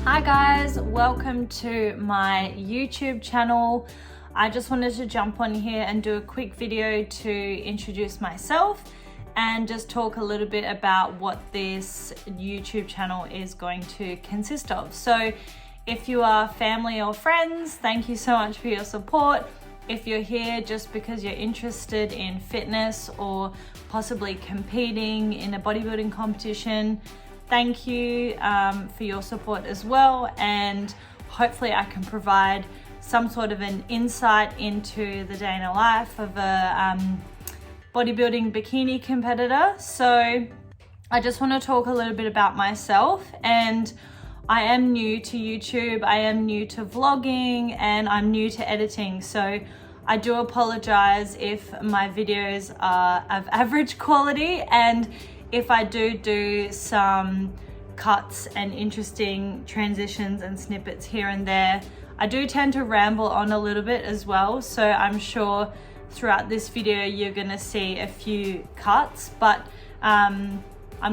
Hi guys, welcome to my YouTube channel. I just wanted to jump on here and do a quick video to introduce myself and just talk a little bit about what this YouTube channel is going to consist of. So if you are family or friends, thank you so much for your support. If you're here just because you're interested in fitness or possibly competing in a bodybuilding competition, thank you for your support as well, and hopefully I can provide some sort of an insight into the day in a life of a bodybuilding bikini competitor. So I just want to talk a little bit about myself, and I am new to YouTube, I am new to vlogging, and I'm new to editing. So I do apologize if my videos are of average quality, and if I do some cuts and interesting transitions and snippets here and there. I do tend to ramble on a little bit as well, so I'm sure throughout this video you're gonna see a few cuts, but I'm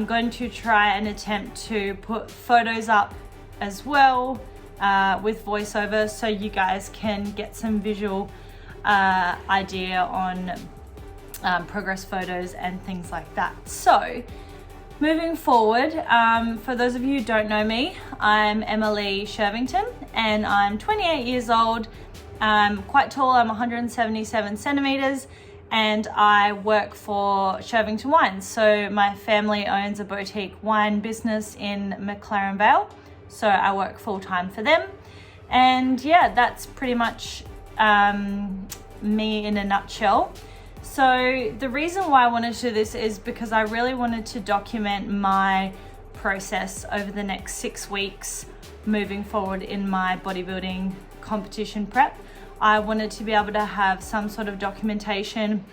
going to try and attempt to put photos up as well with voiceover, so you guys can get some visual idea on progress photos and things like that. So moving forward, for those of you who don't know me, I'm Emily Shervington and I'm 28 years old. I'm quite tall, I'm 177 centimeters, and I work for Shervington Wines. So my family owns a boutique wine business in McLaren Vale, so I work full-time for them. And yeah, that's pretty much me in a nutshell. So the reason why I wanted to do this is because I really wanted to document my process over the next 6 weeks moving forward in my bodybuilding competition prep. I wanted to be able to have some sort of documentation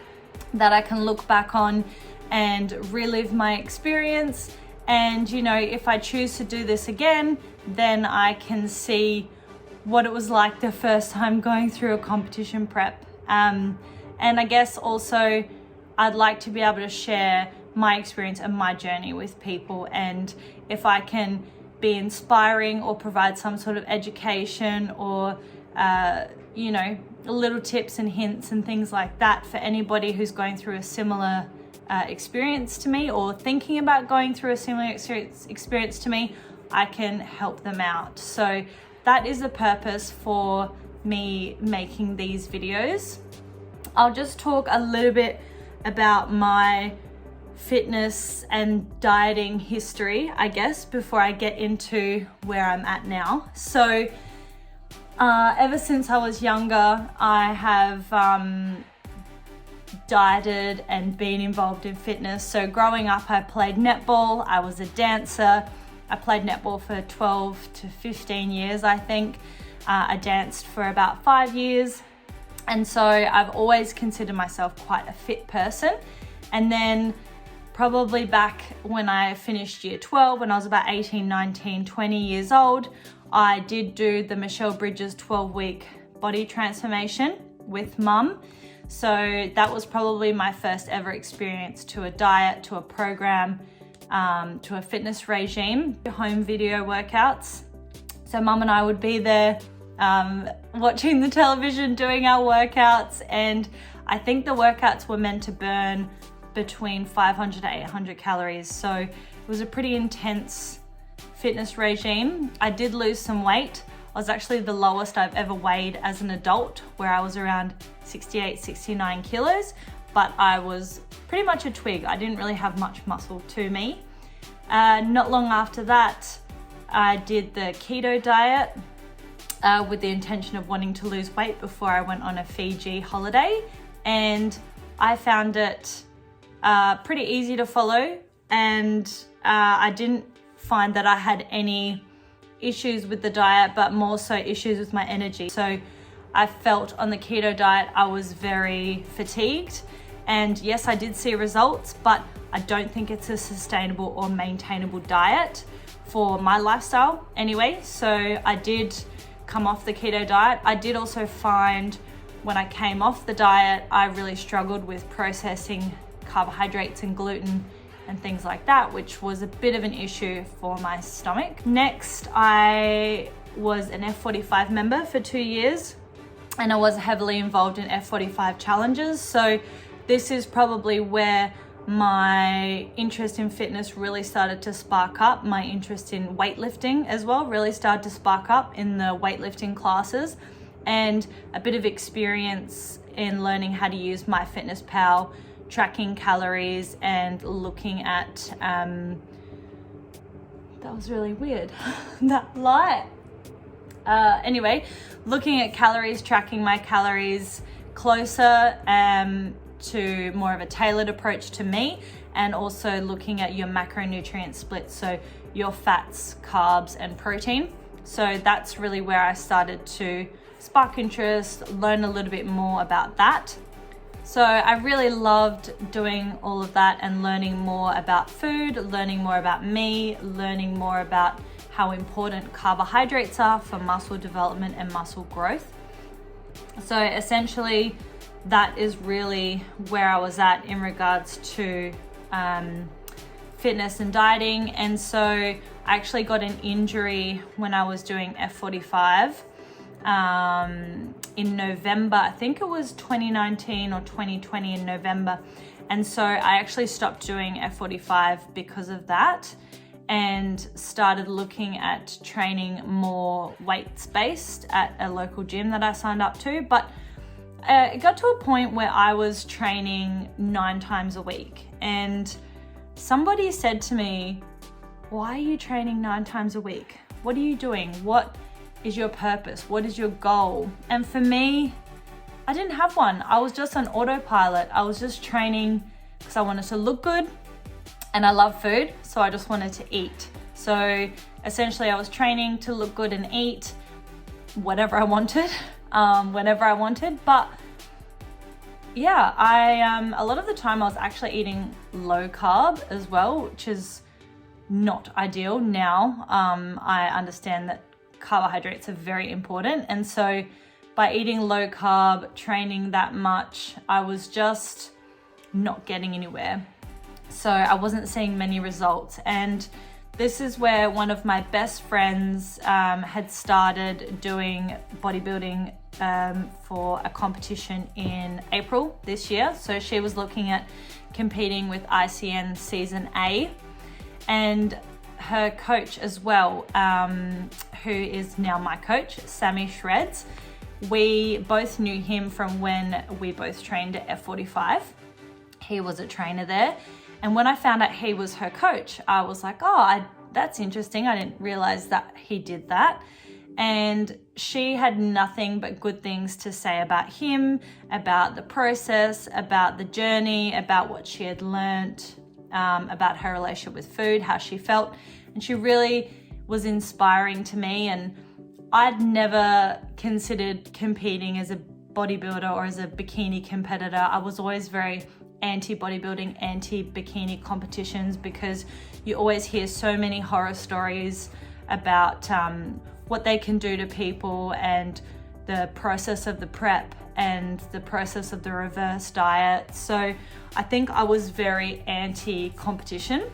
that I can look back on and relive my experience. And you know, if I choose to do this again, then I can see what it was like the first time going through a competition prep. And I guess also I'd like to be able to share my experience and my journey with people. And if I can be inspiring or provide some sort of education or, you know, little tips and hints and things like that for anybody who's going through a similar experience to me or thinking about going through a similar experience to me, I can help them out. So that is the purpose for me making these videos. I'll just talk a little bit about my fitness and dieting history, I guess, before I get into where I'm at now. So ever since I was younger, I have dieted and been involved in fitness. So growing up, I played netball, I was a dancer. I played netball for 12 to 15 years, I think. I danced for about 5 years. And so I've always considered myself quite a fit person. And then probably back when I finished year 12, when I was about 18, 19, 20 years old, I did do the Michelle Bridges 12-week body transformation with mum. So that was probably my first ever experience to a diet, to a program, to a fitness regime, home video workouts. So mum and I would be there watching the television, doing our workouts, and I think the workouts were meant to burn between 500 to 800 calories. So it was a pretty intense fitness regime. I did lose some weight. I was actually the lowest I've ever weighed as an adult, where I was around 68, 69 kilos, but I was pretty much a twig. I didn't really have much muscle to me. Not long after that, I did the keto diet with the intention of wanting to lose weight before I went on a Fiji holiday. And I found it pretty easy to follow, and I didn't find that I had any issues with the diet, but more so issues with my energy. So I felt on the keto diet I was very fatigued, and yes, I did see results, but I don't think it's a sustainable or maintainable diet for my lifestyle anyway. So I did come off the keto diet. I did also find when I came off the diet, I really struggled with processing carbohydrates and gluten and things like that, which was a bit of an issue for my stomach. Next, I was an F45 member for 2 years, and I was heavily involved in F45 challenges. So this is probably where my interest in fitness really started to spark up. My interest in weightlifting as well really started to spark up in the weightlifting classes, and a bit of experience in learning how to use MyFitnessPal, tracking calories and looking at, that was really weird, that light. Anyway, looking at calories, tracking my calories closer to more of a tailored approach to me, and also looking at your macronutrient split, so your fats, carbs, and protein. So that's really where I started to spark interest, learn a little bit more about that. So I really loved doing all of that and learning more about food, learning more about me, learning more about how important carbohydrates are for muscle development and muscle growth. So essentially, that is really where I was at in regards to fitness and dieting. And so I actually got an injury when I was doing F45 in November. I think it was 2019 or 2020 in November. And so I actually stopped doing F45 because of that, and started looking at training more weights-based at a local gym that I signed up to. But it got to a point where I was training 9 times a week, and somebody said to me, "Why are you training 9 times a week? What are you doing? What is your purpose? What is your goal?" And for me, I didn't have one. I was just on autopilot. I was just training because I wanted to look good, and I love food, so I just wanted to eat. So essentially I was training to look good and eat whatever I wanted, whenever I wanted. But yeah, a lot of the time I was actually eating low carb as well, which is not ideal now. I understand that carbohydrates are very important, and so by eating low carb, training that much, I was just not getting anywhere. So I wasn't seeing many results, and this is where one of my best friends had started doing bodybuilding for a competition in April this year. So she was looking at competing with ICN Season A, and her coach as well, who is now my coach, Sammy Shreds. We both knew him from when we both trained at F45. He was a trainer there. And when I found out he was her coach, I was like, oh, that's interesting. I didn't realize that he did that. And she had nothing but good things to say about him, about the process, about the journey, about what she had learned, about her relationship with food, how she felt. And she really was inspiring to me. And I'd never considered competing as a bodybuilder or as a bikini competitor. I was always very anti-bodybuilding, anti-bikini competitions, because you always hear so many horror stories about what they can do to people, and the process of the prep and the process of the reverse diet. So I think I was very anti-competition.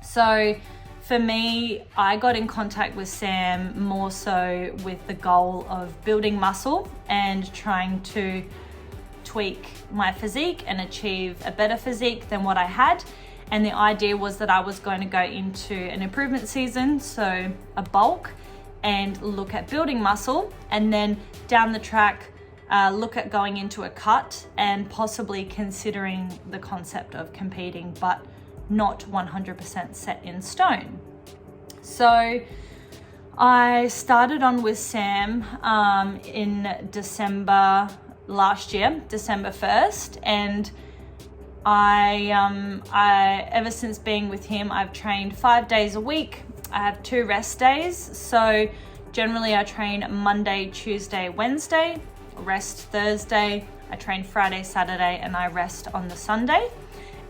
So for me, I got in contact with Sam more so with the goal of building muscle and trying to tweak my physique and achieve a better physique than what I had. And the idea was that I was going to go into an improvement season, so a bulk, and look at building muscle, and then down the track look at going into a cut and possibly considering the concept of competing, but not 100% set in stone. So I started on with Sam in December last year, December 1st, and I ever since being with him, I've trained 5 days a week. I have 2 rest days. So generally I train Monday, Tuesday, Wednesday, rest Thursday. I train Friday, Saturday, and I rest on the Sunday.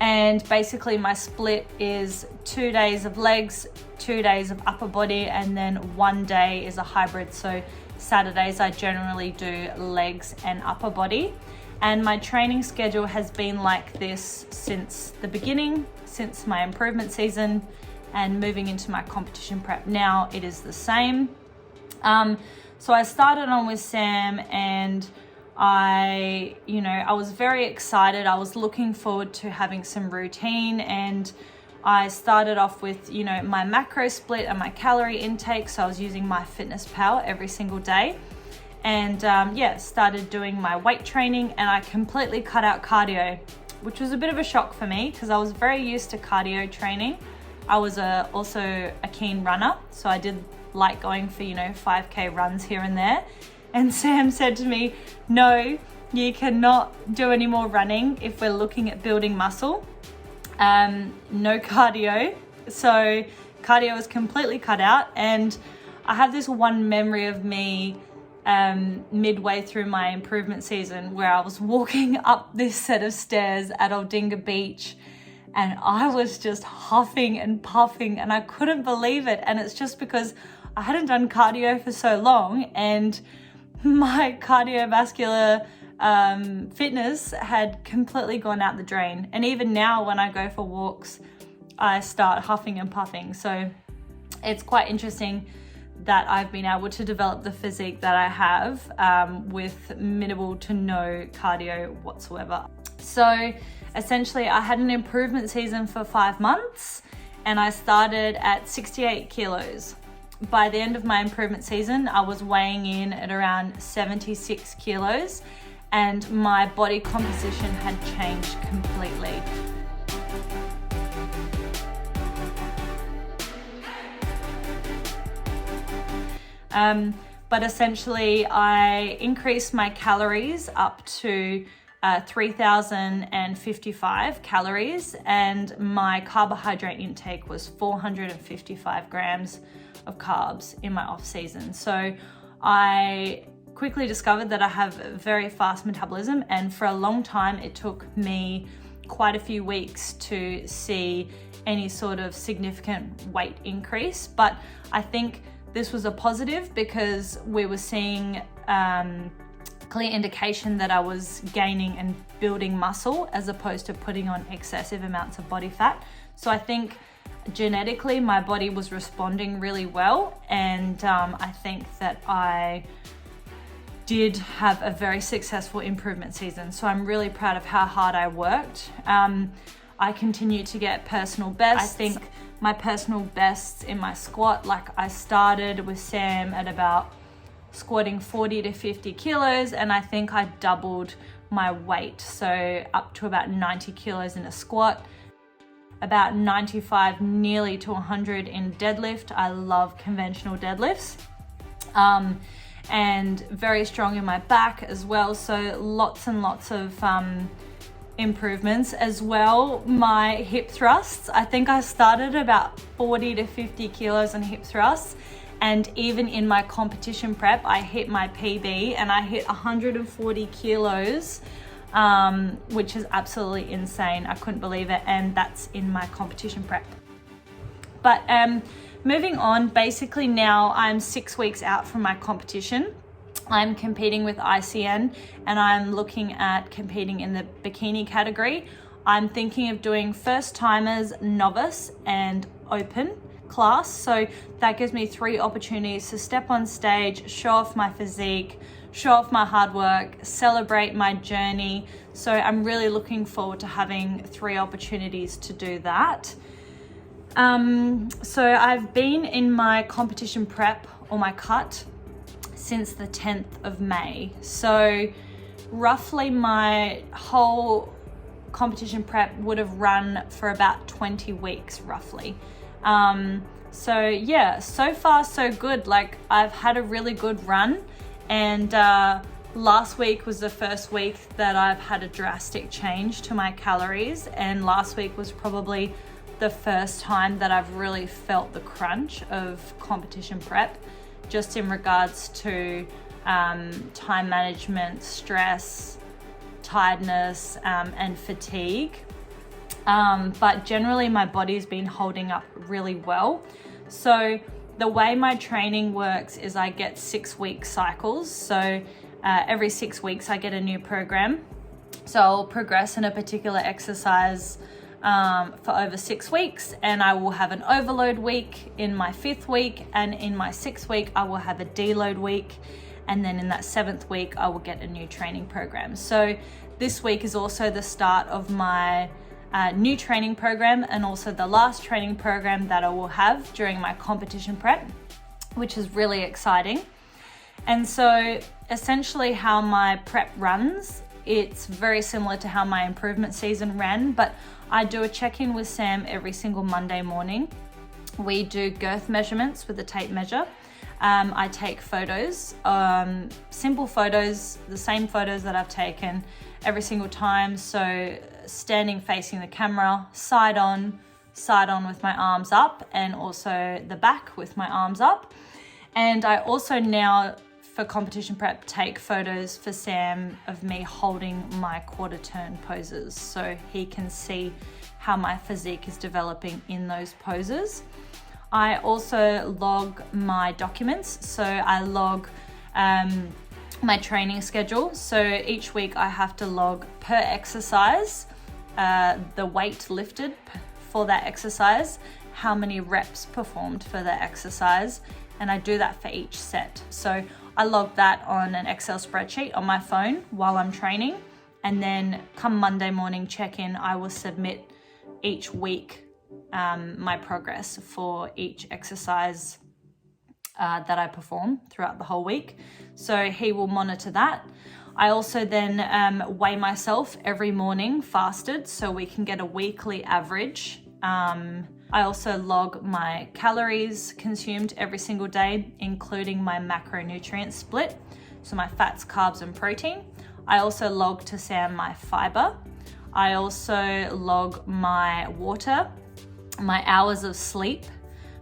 And basically my split is 2 days of legs, 2 days of upper body, and then 1 day is a hybrid. So Saturdays I generally do legs and upper body. And my training schedule has been like this since the beginning, since my improvement season and moving into my competition prep. Now it is the same. So I started on with Sam, and I was very excited. I was looking forward to having some routine, and I started off with, my macro split and my calorie intake. So I was using MyFitnessPal every single day, and started doing my weight training, and I completely cut out cardio, which was a bit of a shock for me because I was very used to cardio training. I was also a keen runner, so I did like going for 5k runs here and there. And Sam said to me, no, you cannot do any more running if we're looking at building muscle. No cardio. So cardio was completely cut out. And I have this one memory of me midway through my improvement season where I was walking up this set of stairs at Aldinga Beach, and I was just huffing and puffing, and I couldn't believe it. And it's just because I hadn't done cardio for so long, and my cardiovascular fitness had completely gone out the drain. And even now when I go for walks, I start huffing and puffing. So it's quite interesting that I've been able to develop the physique that I have with minimal to no cardio whatsoever. So essentially I had an improvement season for 5 months, and I started at 68 kilos. By the end of my improvement season, I was weighing in at around 76 kilos, and my body composition had changed completely. But essentially I increased my calories up to 3,055 calories, and my carbohydrate intake was 455 grams of carbs in my off season. So I quickly discovered that I have a very fast metabolism, and for a long time it took me quite a few weeks to see any sort of significant weight increase. But I think this was a positive because we were seeing clear indication that I was gaining and building muscle as opposed to putting on excessive amounts of body fat. So I think genetically my body was responding really well, and I think that I did have a very successful improvement season. So I'm really proud of how hard I worked. I continue to get personal bests. I think my personal bests in my squat, like I started with Sam at about squatting 40 to 50 kilos, and I think I doubled my weight. So up to about 90 kilos in a squat, about 95, nearly to 100 in deadlift. I love conventional deadlifts. And very strong in my back as well. So lots and lots of improvements as well. My hip thrusts, I think I started about 40 to 50 kilos on hip thrusts. And even in my competition prep, I hit my PB and I hit 140 kilos, which is absolutely insane. I couldn't believe it. And that's in my competition prep. But moving on, basically now I'm 6 weeks out from my competition. I'm competing with ICN, and I'm looking at competing in the bikini category. I'm thinking of doing first timers, novice, and open class. So that gives me 3 opportunities to step on stage, show off my physique, show off my hard work, celebrate my journey. So I'm really looking forward to having 3 opportunities to do that. So I've been in my competition prep or my cut since the 10th of May. So roughly my whole competition prep would have run for about 20 weeks roughly. So yeah, so far so good. Like I've had a really good run, and last week was the first week that I've had a drastic change to my calories, and last week was probably the first time that I've really felt the crunch of competition prep, just in regards to time management, stress, tiredness, and fatigue. But generally my body's been holding up really well. So the way my training works is I get 6-week cycles. So every 6 weeks I get a new program. So I'll progress in a particular exercise for over 6 weeks, and I will have an overload week in my 5th week, and in my 6th week I will have a deload week, and then in that 7th week I will get a new training program. So this week is also the start of my new training program, and also the last training program that I will have during my competition prep, which is really exciting. And so essentially how my prep runs, it's very similar to how my improvement season ran, but I do a check-in with Sam every single Monday morning. We do girth measurements with a tape measure. I take photos, simple photos, the same photos that I've taken every single time. So standing facing the camera, side on with my arms up, and also the back with my arms up. And I also now, for competition prep, take photos for Sam of me holding my quarter turn poses, so he can see how my physique is developing in those poses. I also log my documents, so I log my training schedule. So each week I have to log per exercise, the weight lifted for that exercise, how many reps performed for that exercise, and I do that for each set. So I log that on an Excel spreadsheet on my phone while I'm training, and then come Monday morning check-in, I will submit each week my progress for each exercise that I perform throughout the whole week. So he will monitor that. I also then weigh myself every morning fasted, so we can get a weekly average. I also log my calories consumed every single day, including my macronutrient split, so my fats, carbs, and protein. I also log to Sam my fiber. I also log my water, my hours of sleep,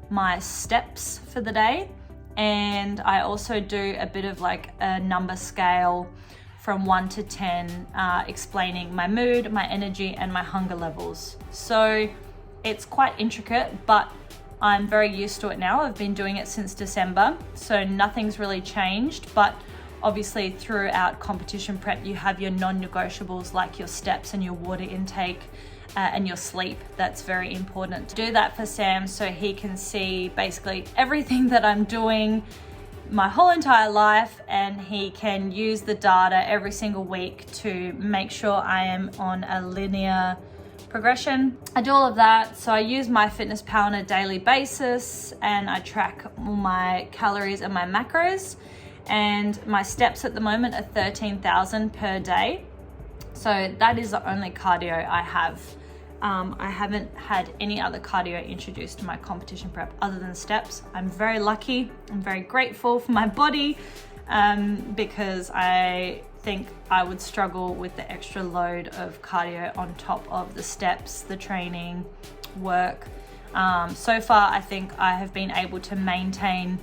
my steps for the day, and I also do a bit of like a number scale from 1 to 10, explaining my mood, my energy, and my hunger levels. So it's quite intricate, but I'm very used to it now. I've been doing it since December, so nothing's really changed. But obviously throughout competition prep, you have your non-negotiables like your steps and your water intake and your sleep. That's very important. Do that for Sam so he can see basically everything that I'm doing my whole entire life, and he can use the data every single week to make sure I am on a linear progression. I do all of that. So I use MyFitnessPal on a daily basis, and I track all my calories and my macros, and my steps at the moment are 13,000 per day. So that is the only cardio I have. I haven't had any other cardio introduced to my competition prep other than steps. I'm very lucky. I'm very grateful for my body, because I think I would struggle with the extra load of cardio on top of the steps, the training, work. So far, I think I have been able to maintain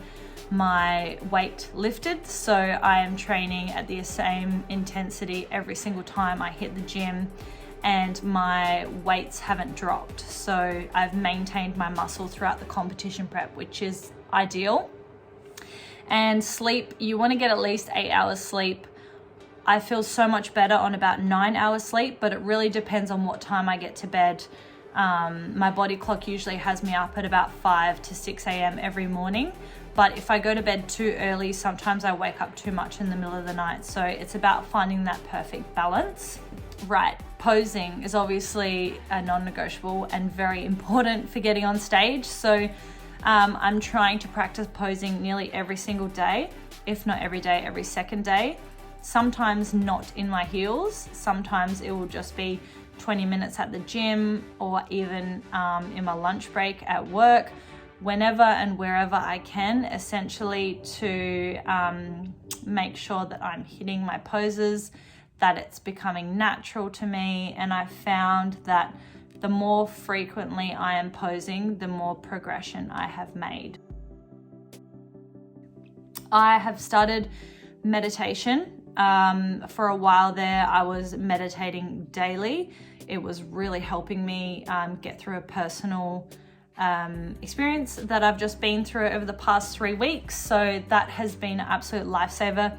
my weight lifted. So I am training at the same intensity every single time I hit the gym, and my weights haven't dropped. So I've maintained my muscle throughout the competition prep, which is ideal. And sleep, you want to get at least 8 hours sleep. I feel so much better on about 9 hours sleep, but it really depends on what time I get to bed. My body clock usually has me up at about 5 to 6 a.m. every morning. But if I go to bed too early, sometimes I wake up too much in the middle of the night. So it's about finding that perfect balance. Right, posing is obviously a non-negotiable and very important for getting on stage. So I'm trying to practice posing nearly every single day, if not every day, every second day. Sometimes not in my heels. Sometimes it will just be 20 minutes at the gym, or even in my lunch break at work. Whenever and wherever I can, essentially to make sure that I'm hitting my poses, that it's becoming natural to me. And I've found that the more frequently I am posing, the more progression I have made. I have started meditation. For a while there, I was meditating daily. It was really helping me get through a personal experience that I've just been through over the past 3 weeks. So that has been an absolute lifesaver.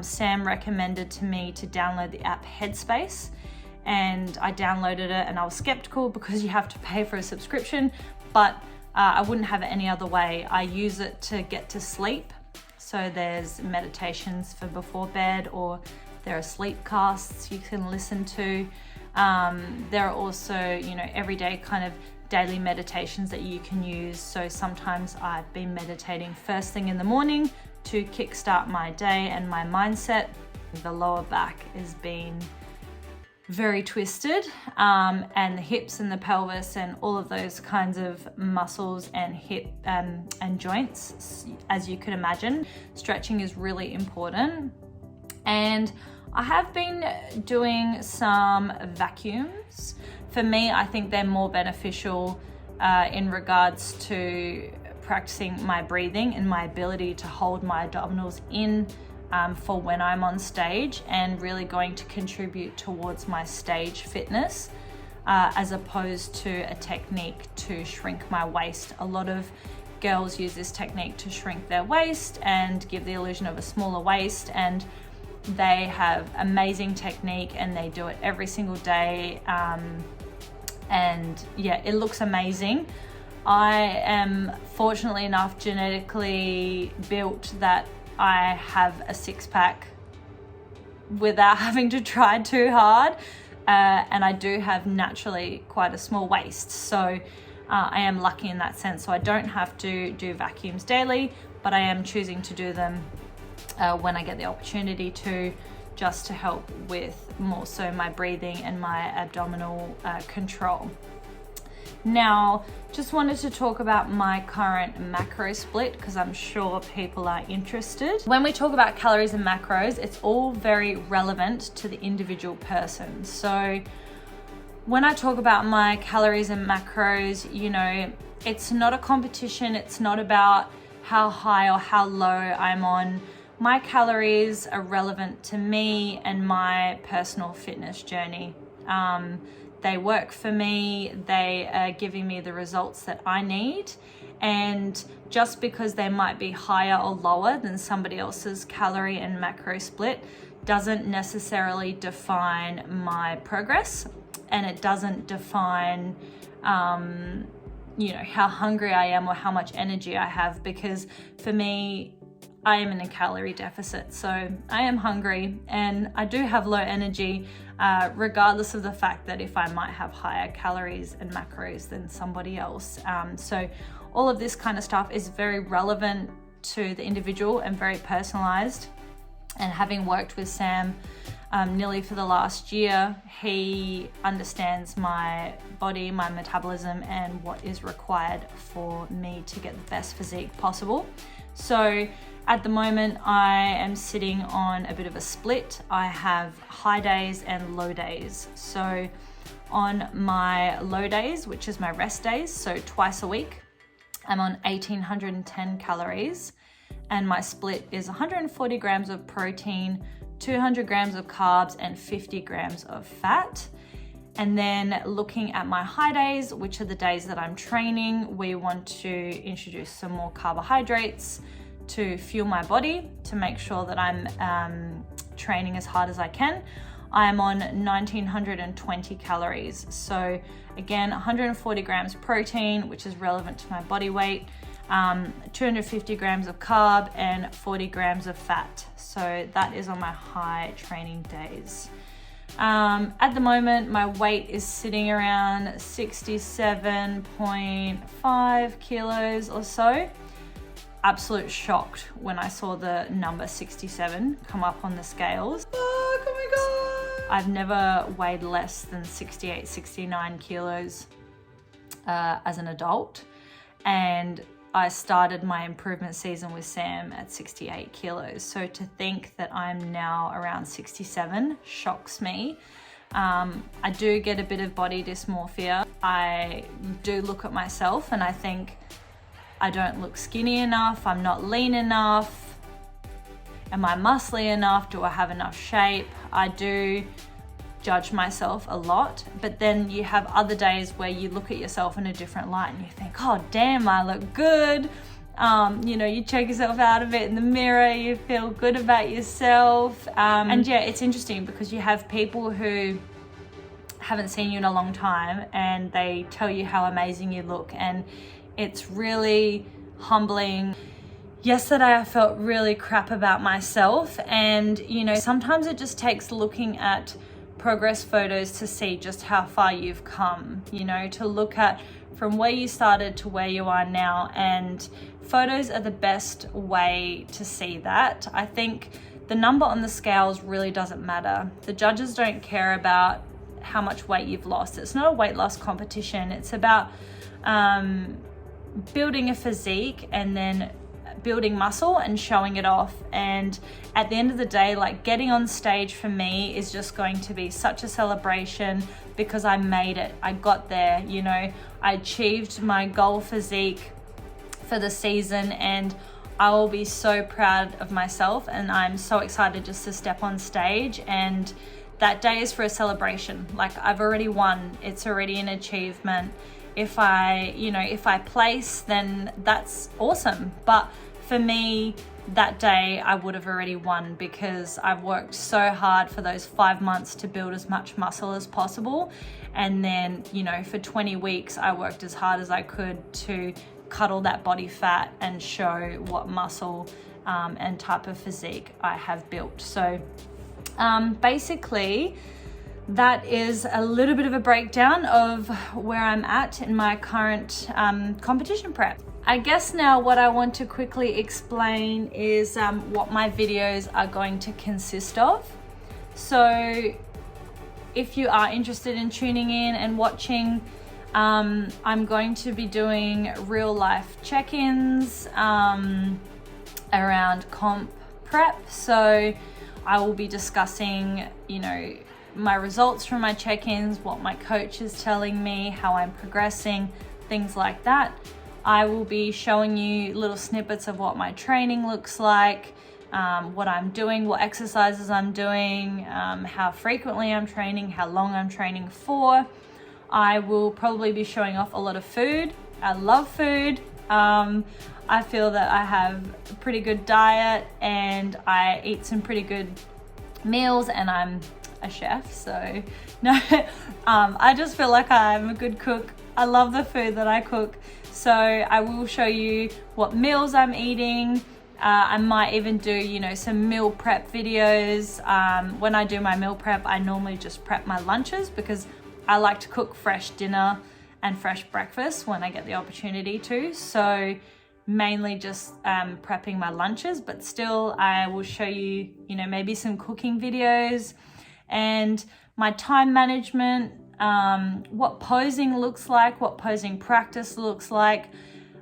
Sam recommended to me to download the app Headspace, and I downloaded it, and I was skeptical because you have to pay for a subscription, but I wouldn't have it any other way. I use it to get to sleep. So there's meditations for before bed, or there are sleep casts you can listen to. There are also, everyday kind of daily meditations that you can use. So sometimes I've been meditating first thing in the morning to kickstart my day and my mindset. The lower back has been very twisted, and the hips and the pelvis and all of those kinds of muscles and hip and joints, as you can imagine. Stretching is really important. And I have been doing some vacuums. For me, I think they're more beneficial in regards to practicing my breathing and my ability to hold my abdominals in for when I'm on stage, and really going to contribute towards my stage fitness, as opposed to a technique to shrink my waist. A lot of girls use this technique to shrink their waist and give the illusion of a smaller waist, and they have amazing technique and they do it every single day, and yeah, it looks amazing. I am fortunately enough genetically built that I have a six-pack without having to try too hard, and I do have naturally quite a small waist, so I am lucky in that sense. So I don't have to do vacuums daily, but I am choosing to do them when I get the opportunity to, just to help with more so my breathing and my abdominal control. Now, just wanted to talk about my current macro split because I'm sure people are interested. When we talk about calories and macros, it's all very relevant to the individual person. So when I talk about my calories and macros, it's not a competition. It's not about how high or how low I'm on. My calories are relevant to me and my personal fitness journey. They work for me, they are giving me the results that I need, and just because they might be higher or lower than somebody else's calorie and macro split doesn't necessarily define my progress, and it doesn't define how hungry I am or how much energy I have, because for me, I am in a calorie deficit, so I am hungry and I do have low energy, regardless of the fact that if I might have higher calories and macros than somebody else. So all of this kind of stuff is very relevant to the individual and very personalized. And having worked with Sam nearly for the last year, he understands my body, my metabolism, and what is required for me to get the best physique possible. So at the moment, I am sitting on a bit of a split. I have high days and low days. So on my low days, which is my rest days, so twice a week, I'm on 1,810 calories, and my split is 140 grams of protein, 200 grams of carbs, and 50 grams of fat. And then looking at my high days, which are the days that I'm training, we want to introduce some more carbohydrates to fuel my body, to make sure that I'm training as hard as I can. I'm on 1,920 calories. So again, 140 grams protein, which is relevant to my body weight, 250 grams of carb, and 40 grams of fat. So that is on my high training days. At the moment, my weight is sitting around 67.5 kilos or so. Absolute shocked when I saw the number 67 come up on the scales. Oh my God. I've never weighed less than 68, 69 kilos as an adult. And I started my improvement season with Sam at 68 kilos. So to think that I'm now around 67 shocks me. I do get a bit of body dysmorphia. I do look at myself and I think I don't look skinny enough, I'm not lean enough, am I muscly enough, do I have enough shape? I do judge myself a lot, but then you have other days where you look at yourself in a different light and you think, oh damn, I look good, You know, you check yourself out a bit in the mirror, you feel good about yourself. And yeah, it's interesting because you have people who haven't seen you in a long time and they tell you how amazing you look, and it's really humbling. Yesterday I felt really crap about myself, and you know, sometimes it just takes looking at progress photos to see just how far you've come, you know, to look at from where you started to where you are now, and photos are the best way to see that. I think the number on the scales really doesn't matter. The judges don't care about how much weight you've lost. It's not a weight loss competition. It's about building a physique and then building muscle and showing it off. And at the end of the day, like, getting on stage for me is just going to be such a celebration because I made it. I got there, you know, I achieved my goal physique for the season, and I will be so proud of myself, and I'm so excited just to step on stage. And that day is for a celebration. Like, I've already won. It's already an achievement. If I place, then that's awesome. But for me, that day I would have already won because I've worked so hard for those 5 months to build as much muscle as possible. And then, you know, for 20 weeks, I worked as hard as I could to cut all that body fat and show what muscle and type of physique I have built. So basically, that is a little bit of a breakdown of where I'm at in my current competition prep. I guess now what I want to quickly explain is what my videos are going to consist of. So if you are interested in tuning in and watching, I'm going to be doing real life check-ins around comp prep. So I will be discussing, you know, my results from my check-ins, what my coach is telling me, how I'm progressing, things like that. I will be showing you little snippets of what my training looks like, what I'm doing, what exercises I'm doing, how frequently I'm training, how long I'm training for. I will probably be showing off a lot of food. I love food. I feel that I have a pretty good diet and I eat some pretty good meals, and I'm a chef, so no, I just feel like I'm a good cook. I love the food that I cook. So I will show you what meals I'm eating. I might even do, you know, some meal prep videos. When I do my meal prep, I normally just prep my lunches because I like to cook fresh dinner and fresh breakfast when I get the opportunity to. So mainly just prepping my lunches, but still I will show you, you know, maybe some cooking videos and my time management, what posing looks like, what posing practice looks like.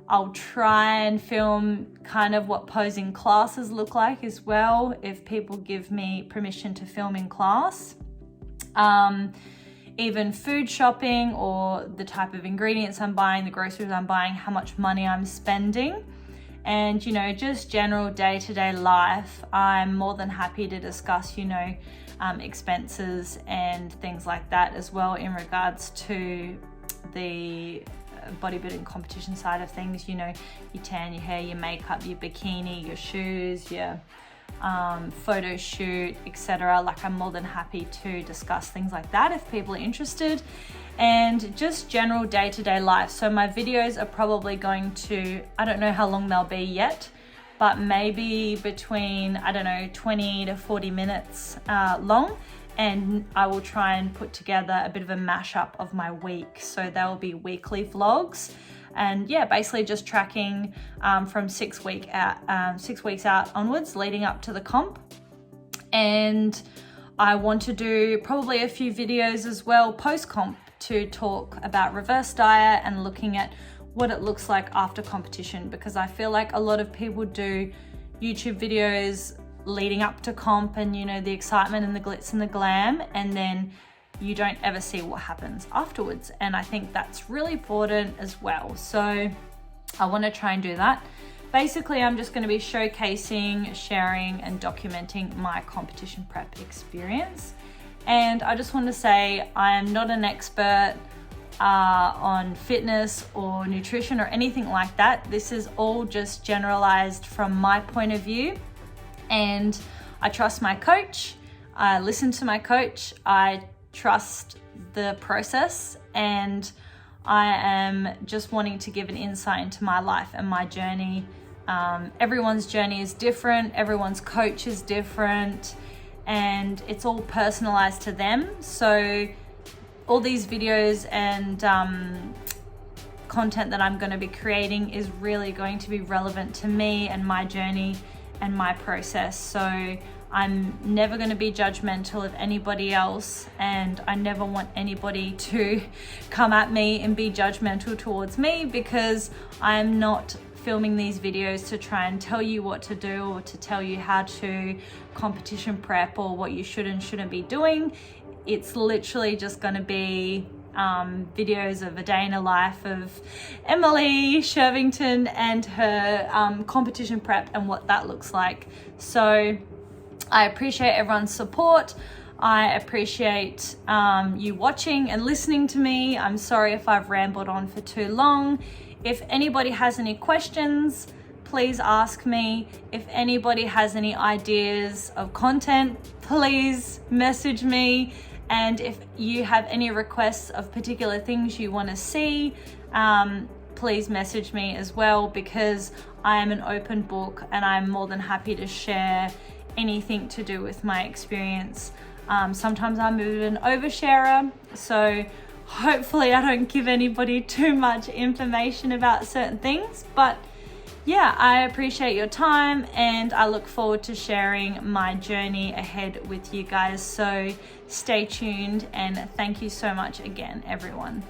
I'll try and film kind of what posing classes look like as well, if people give me permission to film in class. Even food shopping, or the type of ingredients I'm buying, the groceries I'm buying, how much money I'm spending, and, you know, just general day-to-day life. I'm more than happy to discuss, you know, expenses and things like that as well in regards to the bodybuilding competition side of things. You know, your tan, your hair, your makeup, your bikini, your shoes, your photo shoot, etc. Like, I'm more than happy to discuss things like that if people are interested, and just general day-to-day life. So my videos are probably going to, I don't know how long they'll be yet, but maybe between, I don't know, 20 to 40 minutes long, and I will try and put together a bit of a mashup of my week. So there will be weekly vlogs, and yeah, basically just tracking from 6 weeks out onwards, leading up to the comp. And I want to do probably a few videos as well post-comp to talk about reverse diet and looking at what it looks like after competition, because I feel like a lot of people do YouTube videos leading up to comp and, you know, the excitement and the glitz and the glam, and then you don't ever see what happens afterwards. And I think that's really important as well. So I want to try and do that. Basically, I'm just going to be showcasing, sharing and documenting my competition prep experience. And I just want to say I am not an expert. on fitness or nutrition or anything like that. This is all just generalized from my point of view, and I trust my coach. I listen to my coach. I trust the process, and I am just wanting to give an insight into my life and my journey. Everyone's journey is different. Everyone's coach is different, and it's all personalized to them. So all these videos and content that I'm going to be creating is really going to be relevant to me and my journey and my process. So I'm never going to be judgmental of anybody else, and I never want anybody to come at me and be judgmental towards me, because I'm not filming these videos to try and tell you what to do or to tell you how to competition prep or what you should and shouldn't be doing. It's literally just going to be videos of a day in a life of Emily Shervington and her competition prep and what that looks like. So I appreciate everyone's support. I appreciate you watching and listening to me. I'm sorry if I've rambled on for too long. If anybody has any questions, please ask me. If anybody has any ideas of content, please message me. And if you have any requests of particular things you want to see, please message me as well, because I am an open book and I'm more than happy to share anything to do with my experience. Sometimes I'm a bit of an oversharer, so hopefully I don't give anybody too much information about certain things. But yeah, I appreciate your time, and I look forward to sharing my journey ahead with you guys. So stay tuned, and thank you so much again, everyone.